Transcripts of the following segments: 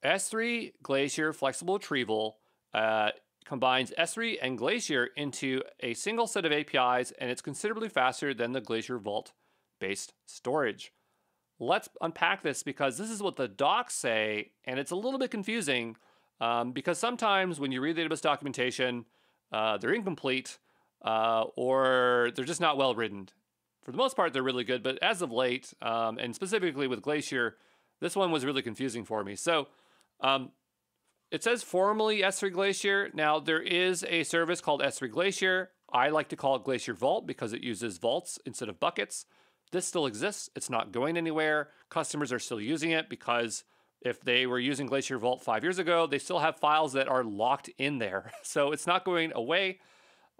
S3 Glacier Flexible Retrieval combines S3 and Glacier into a single set of APIs, and it's considerably faster than the Glacier Vault-based storage. Let's unpack this because this is what the docs say, and it's a little bit confusing because sometimes when you read the AWS documentation, they're incomplete or they're just not well written. For the most part, they're really good, but as of late, and specifically with Glacier, this one was really confusing for me. So it says formally S3 Glacier. Now, there is a service called S3 Glacier. I like to call it Glacier Vault because it uses vaults instead of buckets. This still exists. It's not going anywhere. Customers are still using it because if they were using Glacier Vault 5 years ago, they still have files that are locked in there. So it's not going away.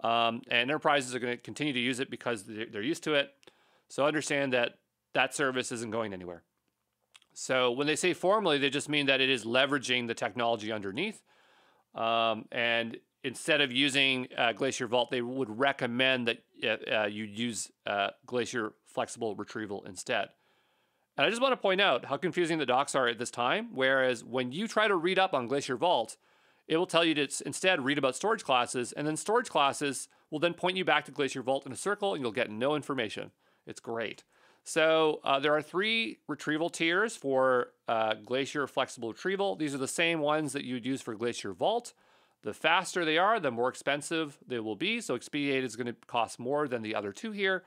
And enterprises are going to continue to use it because they're used to it. So understand that that service isn't going anywhere. So when they say formally, they just mean that it is leveraging the technology underneath. And instead of using Glacier Vault, they would recommend that you use Glacier Flexible Retrieval instead. And I just want to point out how confusing the docs are at this time, whereas when you try to read up on Glacier Vault, it will tell you to instead read about storage classes, and then storage classes will then point you back to Glacier Vault in a circle, and you'll get no information. It's great. So there are 3 retrieval tiers for Glacier Flexible Retrieval. These are the same ones that you'd use for Glacier Vault. The faster they are, the more expensive they will be. So Expedite is going to cost more than the other 2 here.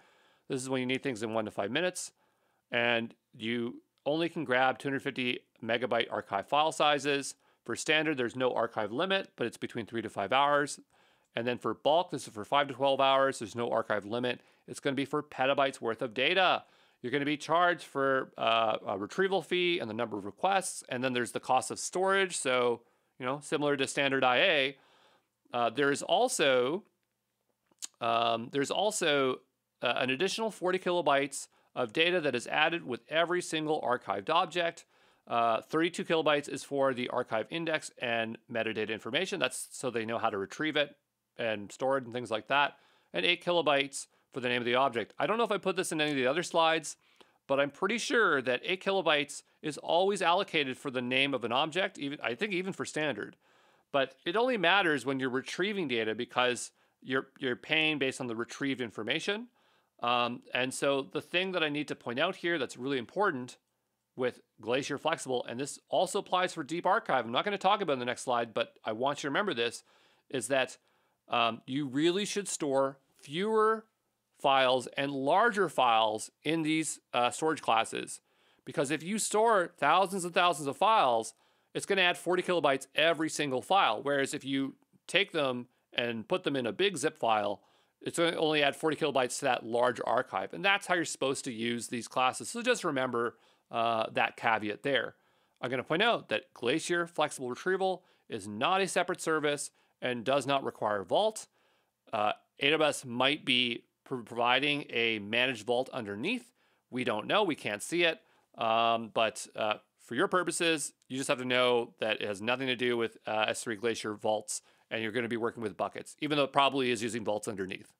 This is when you need things in 1 to 5 minutes. And you only can grab 250 megabyte archive file sizes. For standard, there's no archive limit, but it's between 3 to 5 hours. And then for bulk, this is for 5 to 12 hours. There's no archive limit. It's going to be for petabytes worth of data. You're going to be charged for a retrieval fee and the number of requests. And then there's the cost of storage. So, similar to standard IA, there's also an additional 40 kilobytes of data that is added with every single archived object. 32 kilobytes is for the archive index and metadata information. That's so they know how to retrieve it and store it and things like that. And 8 kilobytes for the name of the object. I don't know if I put this in any of the other slides, but I'm pretty sure that 8 kilobytes is always allocated for the name of an object, I think even for standard. But it only matters when you're retrieving data because you're paying based on the retrieved information. And so the thing that I need to point out here that's really important with Glacier Flexible, and this also applies for Deep Archive, I'm not going to talk about it in the next slide, but I want you to remember this, is that you really should store fewer files and larger files in these storage classes. Because if you store thousands and thousands of files, it's going to add 40 kilobytes every single file. Whereas if you take them and put them in a big zip file, it's going to only add 40 kilobytes to that large archive. And that's how you're supposed to use these classes. So just remember that caveat there. I'm going to point out that Glacier Flexible Retrieval is not a separate service and does not require Vault. AWS might be providing a managed vault underneath. We don't know. We can't see it. But for your purposes, you just have to know that it has nothing to do with S3 Glacier vaults, and you're going to be working with buckets, even though it probably is using vaults underneath.